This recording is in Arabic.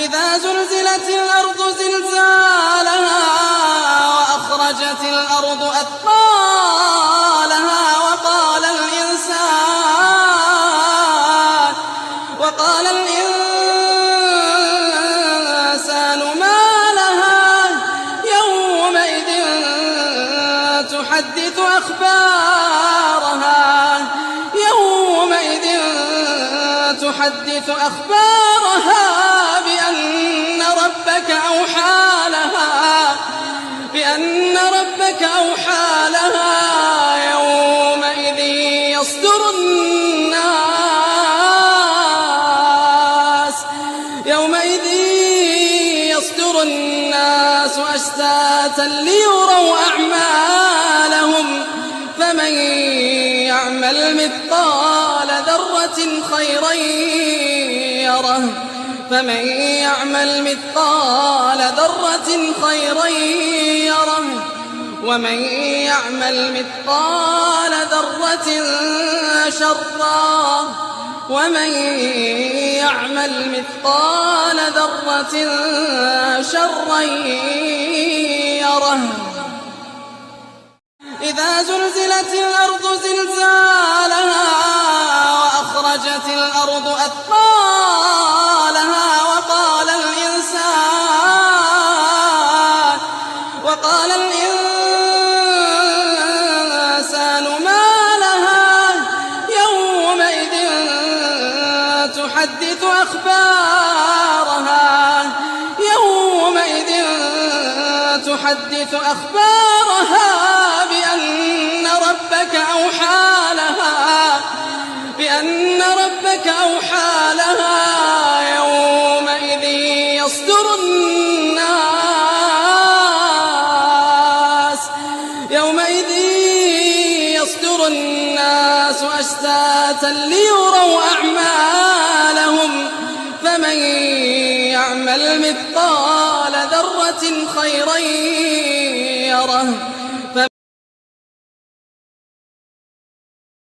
إذا زلزلت الأرض زلزالها وأخرجت الأرض أثقالها وقال الإنسان ما لها يومئذ تحدث أخبارها بأن ربك أوحى لها يومئذ يصدر الناس أشتاتا ليروا أعمالهم فمن يعمل مثقال ذرة خيرا يره ومن يعمل مثقال ذرة شرا يره. إذا زلزلت الأرض زلزالها وأخرجت الأرض أثقالها وقال الإنسان ما لها يومئذ تحدث أخبارها بأن ربك أوحى لها يومئذ يصدر الناس أشتاتا ليروا أعمالهم فمن يعمل مثقال ذرة خيرا يره